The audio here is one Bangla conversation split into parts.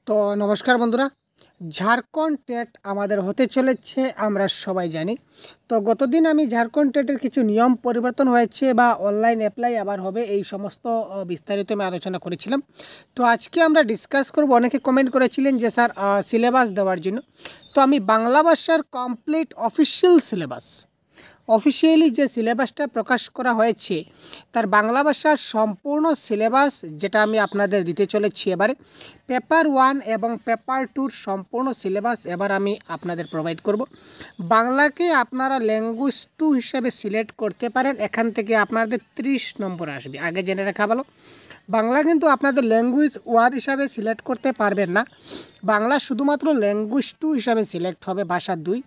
তো নমস্কার বন্ধুরা, ঝাড়খণ্ড টেট আমাদের হতে চলেছে আমরা সবাই জানি। তো গতদিন আমি ঝাড়খণ্ড টেটের কিছু নিয়ম পরিবর্তন হয়েছে বা অনলাইন অ্যাপ্লাই আবার হবে এই সমস্ত বিস্তারিত আমি আলোচনা করেছিলাম। তো আজকে আমরা ডিসকাস করব। অনেকে কমেন্ট করেছিলেন যে স্যার সিলেবাস দেওয়ার জন্য। তো আমি বাংলা ভাষার কমপ্লিট অফিসিয়াল সিলেবাস, অফিসিয়ালি যে সিলেবাসটা প্রকাশ করা হয়েছে তার বাংলা ভাষার সম্পূর্ণ সিলেবাস যেটা আমি আপনাদের দিতে চলেছি এবারে, পেপার 1 এবং পেপার 2-র সম্পূর্ণ সিলেবাস এবার আমি আপনাদের প্রোভাইড করব। বাংলাকে আপনারা ল্যাঙ্গুয়েজ 2 হিসেবে সিলেক্ট করতে পারেন। এখান থেকে আপনাদের 30 নম্বর আসবে। আগে জেনে রাখা ভালো, বাংলা কিন্তু আপনাদের ল্যাঙ্গুয়েজ 1 হিসাবে সিলেক্ট করতে পারবেন না। বাংলা শুধুমাত্র ল্যাঙ্গুয়েজ 2 হিসাবে সিলেক্ট হবে, ভাষা 2।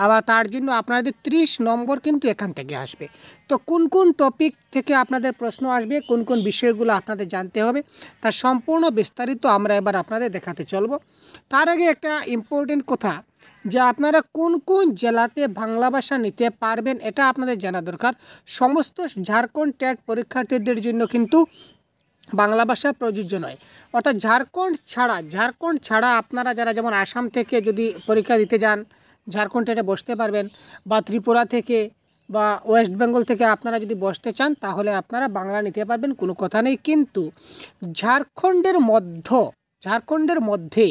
আবার তার জন্য আপনাদের 30 নম্বর কিন্তু এখান থেকে আসবে। তো কোন কোন টপিক থেকে আপনাদের প্রশ্ন আসবে, কোন কোন বিষয়গুলো আপনাদের জানতে হবে, তার সম্পূর্ণ বিস্তারিত আমরা এবার আপনাদের দেখাতে চলব। তার আগে একটা ইম্পর্টেন্ট কথা, যে আপনারা কোন কোন জেলাতে বাংলা ভাষা নিতে পারবেন এটা আপনাদের জানা দরকার। সমস্ত ঝাড়খণ্ড টেট পরীক্ষার্থীদের জন্য কিন্তু বাংলা ভাষা প্রযোজ্য নয়। অর্থাৎ ঝাড়খণ্ড ছাড়া আপনারা যারা যেমন আসাম থেকে যদি পরীক্ষা দিতে যান ঝাড়খণ্ড টেটে বসতে পারবেন, বা ত্রিপুরা থেকে বা ওয়েস্ট বেঙ্গল থেকে আপনারা যদি বসতে চান তাহলে আপনারা বাংলা নিতে পারবেন, কোনো কথা নেই। কিন্তু ঝাড়খণ্ডের মধ্যে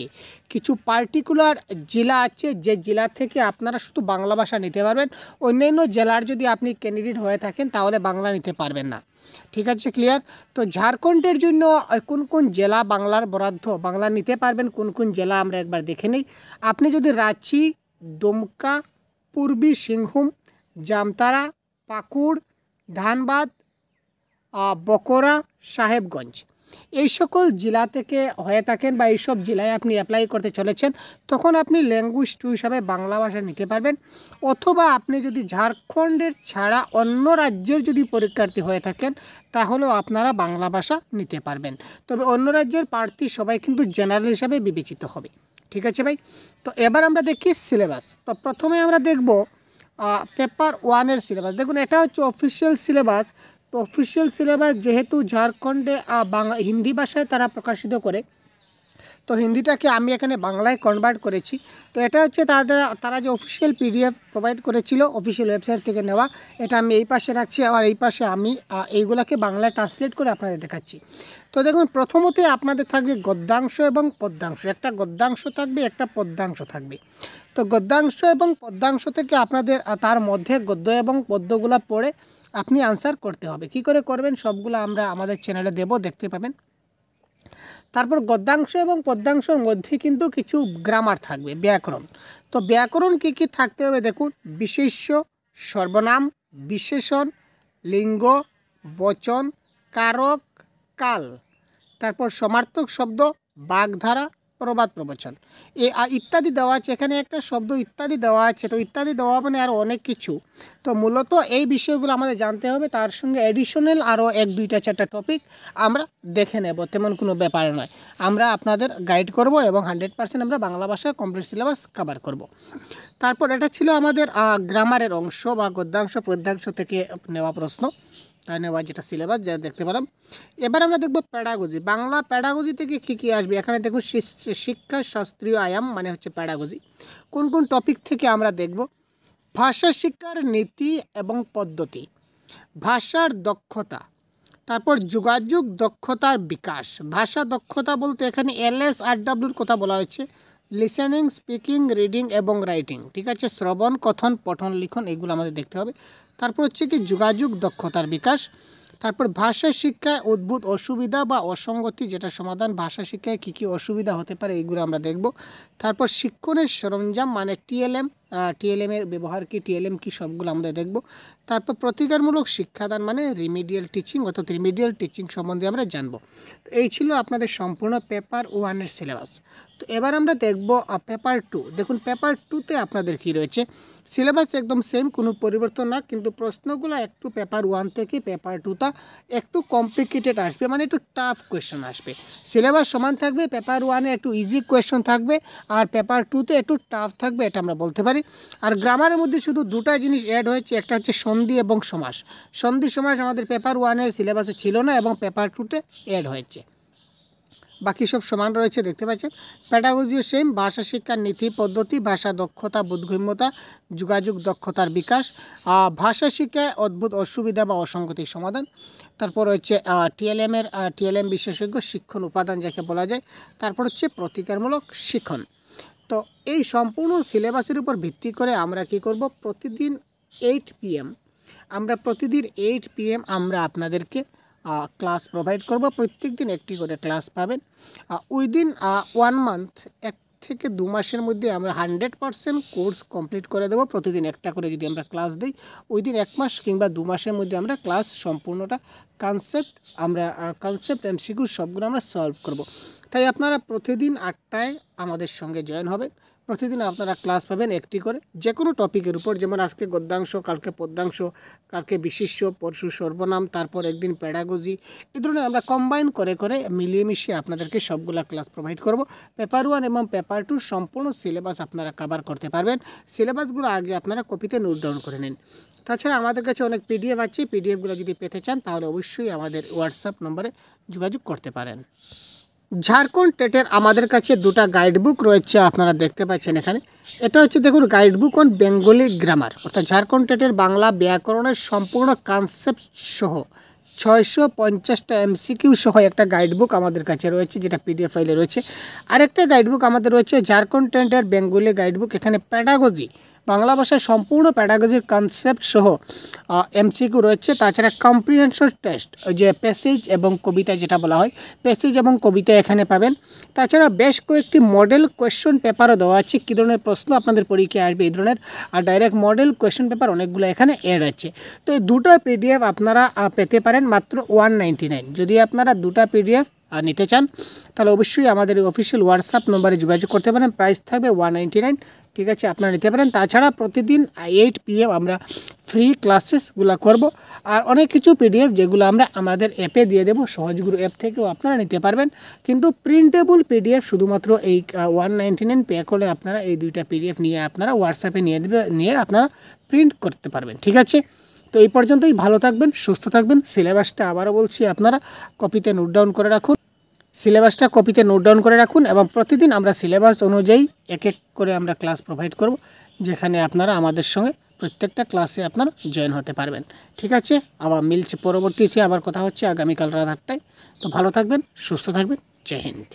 কিছু পার্টিকুলার জেলা আছে যে জেলা থেকে আপনারা শুধু বাংলা ভাষা নিতে পারবেন। অন্যান্য জেলার যদি আপনি ক্যান্ডিডেট হয়ে থাকেন তাহলে বাংলা নিতে পারবেন না। ঠিক আছে, ক্লিয়ার? তো ঝাড়খণ্ডের জন্য কোন কোন জেলা বাংলার বরাদ্দ, বাংলা নিতে পারবেন কোন কোন জেলা আমরা একবার দেখে নিই। আপনি যদি রাঁচি, দুমকা, পূর্বী সিংভূম, জামতারা, পাকুড়, ধানবাদ, বকরা, সাহেবগঞ্জ এই সকল জেলা থেকে হয়ে থাকেন বা এইসব জেলায় আপনি অ্যাপ্লাই করতে চলেছেন, তখন আপনি ল্যাঙ্গুয়েজ 2 হিসাবে বাংলা ভাষা নিতে পারবেন। অথবা আপনি যদি ঝাড়খণ্ডের ছাড়া অন্য রাজ্যের যদি পরীক্ষার্থী হয়ে থাকেন তাহলেও আপনারা বাংলা ভাষা নিতে পারবেন। তবে অন্য রাজ্যের প্রার্থী সবাই কিন্তু জেনারেল হিসাবে বিবেচিত হবে। ঠিক আছে ভাই? তো এবার আমরা দেখি সিলেবাস। তো প্রথমে আমরা দেখব পেপার 1-এর সিলেবাস। দেখুন, এটা হচ্ছে অফিসিয়াল সিলেবাস। তো অফিসিয়াল সিলেবাস যেহেতু ঝাড়খণ্ডে হিন্দি ভাষায় তারা প্রকাশিত করে, তো হিন্দিটাকে আমি এখানে বাংলায় কনভার্ট করেছি। তো এটা হচ্ছে তারা যে অফিসিয়াল পিডিএফ প্রোভাইড করেছিল অফিসিয়াল ওয়েবসাইট থেকে নেওয়া, এটা আমি এই পাশে রাখছি। আর এই পাশে আমি এইগুলাকে বাংলায় ট্রান্সলেট করে আপনাদের দেখাচ্ছি। তো দেখুন, প্রথমতে আপনাদের থাকবে গদ্যাংশ এবং পদ্যাংশ। একটা গদ্যাংশ থাকবে, একটা পদ্যাংশ থাকবে। তো গদ্যাংশ এবং পদ্যাংশ থেকে আপনাদের তার মধ্যে গদ্য এবং পদ্যগুলো পড়ে আপনি আনসার করতে হবে। কি করে করবেন সবগুলো আমরা আমাদের চ্যানেলে দেব, দেখতে পাবেন। তারপর গদ্যাংশ এবং পদ্যাংশের মধ্যে কিন্তু কিছু গ্রামার থাকবে, ব্যাকরণ। তো ব্যাকরণ কী কী থাকতে হবে দেখুন, বিশেষ্য, সর্বনাম, বিশেষণ, লিঙ্গ, বচন, কারক, কাল, তারপর সমার্থক শব্দ, বাগধারা, প্রবাদ প্রবচন ইত্যাদি দেওয়া আছে। এখানে একটা শব্দ ইত্যাদি দেওয়া আছে। তো ইত্যাদি দেওয়া মানে আরও অনেক কিছু। তো মূলত এই বিষয়গুলো আমাদের জানতে হবে। তার সঙ্গে অ্যাডিশনাল আরও 1-2-4টা টপিক আমরা দেখে নেব, তেমন কোনো ব্যাপার নয়। আমরা আপনাদের গাইড করব এবং 100% আমরা বাংলা ভাষায় কমপ্লিট সিলেবাস কভার করব। তারপর এটা ছিল আমাদের গ্রামারের অংশ বা গদ্যাংশ পদ্যাংশ থেকে নেওয়া প্রশ্ন, নেওয়া যেটা সিলেবাস যা দেখতে পেলাম। এবার আমরা দেখব প্যাডাগজি। বাংলা প্যাডাগজি থেকে কী কী আসবে। এখানে দেখুন, শিক্ষা শাস্ত্রীয় আয়াম মানে হচ্ছে প্যাডাগজি। কোন কোন টপিক থেকে আমরা দেখব, ভাষা শিক্ষার নীতি এবং পদ্ধতি, ভাষার দক্ষতা, তারপর যোগাযোগ দক্ষতার বিকাশ। ভাষা দক্ষতা বলতে এখানে LSRWর কথা বলা হয়েছে, লিসেনিং, স্পিকিং, রিডিং এবং রাইটিং। ঠিক আছে, শ্রবণ, কথন, পঠন, লিখন এগুলো আমাদের দেখতে হবে। তারপর হচ্ছে কি যোগাযোগ দক্ষতার বিকাশ। তারপর ভাষা শিক্ষায় উদ্ভূত অসুবিধা বা অসঙ্গতি, যেটা সমাধান। ভাষা শিক্ষায় কী কী অসুবিধা হতে পারে এইগুলো আমরা দেখব। তারপর শিক্ষণের সরঞ্জাম মানে TLM এর ব্যবহার কি, TLM কি, সবগুলো আমরা দেখব। তারপর প্রতিকারমূলক শিক্ষাদান মানে রিমিডিয়াল টিচিং, অর্থাৎ রিমিডিয়াল টিচিং সম্বন্ধে আমরা জানব। তো এই ছিল আপনাদের সম্পূর্ণ পেপার 1-এর সিলেবাস। তো এবার আমরা দেখব পেপার 2। দেখুন, পেপার 2-তে আপনাদের কি রয়েছে। সিলেবাস একদম সেম, কোনো পরিবর্তন না, কিন্তু প্রশ্নগুলো একটু পেপার 1 থেকে পেপার 2টা একটু কমপ্লিকেটেড আসবে, মানে একটু টাফ কোয়েশ্চন আসবে। সিলেবাস সমান থাকবে, পেপার 1-এ একটু ইজি কোয়েশ্চন থাকবে আর পেপার 2-তে একটু টাফ থাকবে, এটা আমরা বলতে পারি। আর গ্রামারের মধ্যে শুধু দুটা জিনিস অ্যাড হয়েছে, একটা হচ্ছে সন্ধি এবং সমাস। সন্ধি সমাস আমাদের পেপার 1-এর সিলেবাসে ছিল না এবং পেপার 2-তে অ্যাড হয়েছে। বাকি সব সমান রয়েছে দেখতে পাচ্ছেন। প্যাডাগজিও সেম, ভাষা শিক্ষার নীতি পদ্ধতি, ভাষা দক্ষতা বোধগম্যতা, যোগাযোগ দক্ষতার বিকাশ, ভাষা শিক্ষায় অদ্ভুত অসুবিধা বা অসঙ্গতির সমাধান। তারপর হচ্ছে টিএলএম বিশেষজ্ঞ শিক্ষণ উপাদান যাকে বলা যায়। তারপর হচ্ছে প্রতিকারমূলক শিক্ষণ। তো এই সম্পূর্ণ সিলেবাসের উপর ভিত্তি করে আমরা কি করব, প্রতিদিন 8 PM আমরা আপনাদেরকে ক্লাস প্রোভাইড করব। প্রত্যেক দিন একটি করে ক্লাস পাবেন। উইদিন 1 মান্থ, 1 থেকে 2 মাসের মধ্যে আমরা 100% কোর্স কমপ্লিট করে দেবো। প্রতিদিন একটা করে যদি আমরা ক্লাস দিই, উইদিন 1 মাস কিংবা 2 মাসের মধ্যে আমরা ক্লাস সম্পূর্ণটা কনসেপ্ট MCQ সবগুলো আমরা সলভ করব। তাই আপনারা প্রতিদিন 8টায় আমাদের সঙ্গে জয়েন হবেন। প্রতিদিন আপনারা ক্লাস পাবেন একটি করে, যে কোনো টপিকের উপর, যেমন আজকে গদ্যাংশ, কালকে পদ্যাংশ, কালকে বিশিষ্য, পরশু সর্বনাম, তারপর একদিন প্যাডাগজি। এই ধরনের আমরা কম্বাইন করে করে মিলিয়ে মিশিয়ে আপনাদেরকে সবগুলা ক্লাস প্রোভাইড করব। পেপার 1 এবং পেপার 2 সম্পূর্ণ সিলেবাস আপনারা কভার করতে পারবেন। সিলেবাসগুলো আগে আপনারা কপিতে নোট ডাউন করে নিন। তাছাড়া আমাদের কাছে অনেক PDF আছে, PDFগুলো যদি পেতে চান তাহলে অবশ্যই আমাদের হোয়াটসঅ্যাপ নম্বরে যোগাযোগ করতে পারেন। ঝাড়খণ্ড টেটের আমাদের কাছে 2টা গাইডবুক রয়েছে, আপনারা দেখতে পাচ্ছেন এখানে। এটা হচ্ছে দেখুন গাইডবুক অন বেঙ্গলি গ্রামার, অর্থাৎ ঝাড়খণ্ড টেটের বাংলা ব্যাকরণের সম্পূর্ণ কনসেপ্ট সহ 650টা MCQ সহ একটা গাইডবুক আমাদের কাছে রয়েছে, যেটা PDF ফাইলে রয়েছে। আরেকটা গাইডবুক আমাদের রয়েছে ঝাড়খণ্ড টেটের বেঙ্গলি গাইডবুক। এখানে প্যাডাগজি, বাংলা ভাষায় সম্পূর্ণ প্যাডাগজির কনসেপ্ট সহ MCQ রয়েছে। তাছাড়া কম্প্রিহেনশন টেস্ট, ওই যে প্যাসেজ এবং কবিতা যেটা বলা হয়, প্যাসেজ এবং কবিতা এখানে পাবেন। তাছাড়া বেশ কয়েকটি মডেল কোয়েশ্চন পেপারও দেওয়া আছে, কী ধরনের প্রশ্ন আপনাদের পরীক্ষায় আসবে এই ধরনের, আর ডাইরেক্ট মডেল কোয়েশ্চন পেপার অনেকগুলো এখানে অ্যাড আছে। তো এই 2টা PDF আপনারা পেতে পারেন মাত্র 199। যদি আপনারা 2টা PDF নিতে চান তাহলে অবশ্যই আমাদের অফিসিয়াল হোয়াটসঅ্যাপ নম্বরে যোগাযোগ করতে পারেন। প্রাইস থাকবে 199, ঠিক আছে, আপনারা নিতে পারেন। তাছাড়া প্রতিদিন 8 PM আমরা ফ্রি ক্লাসেসগুলো করব। আর অনেক কিছু PDF যেগুলো আমরা আমাদের অ্যাপে দিয়ে দেবো, সহজগুরু অ্যাপ থেকেও আপনারা নিতে পারবেন। কিন্তু প্রিন্টেবল PDF শুধুমাত্র এই 199 পে করলে আপনারা এই 2টা PDF নিয়ে আপনারা হোয়াটসঅ্যাপে নিয়ে আপনারা প্রিন্ট করতে পারবেন, ঠিক আছে। তো এই পর্যন্তই, ভালো থাকবেন, সুস্থ থাকবেন। সিলেবাসটা আবারও বলছি আপনারা কপিতে নোট ডাউন করে রাখুন, এবং প্রতিদিন আমরা সিলেবাস অনুযায়ী এক এক করে আমরা ক্লাস প্রোভাইড করব, যেখানে আপনারা আমাদের সঙ্গে প্রত্যেকটা ক্লাসে আপনারা জয়েন হতে পারবেন, ঠিক আছে। আবার মিলছে পরবর্তীতে, আবার কথা হচ্ছে আগামীকাল রাত 8টায়। তো ভালো থাকবেন, সুস্থ থাকবেন, জয় হিন্দ।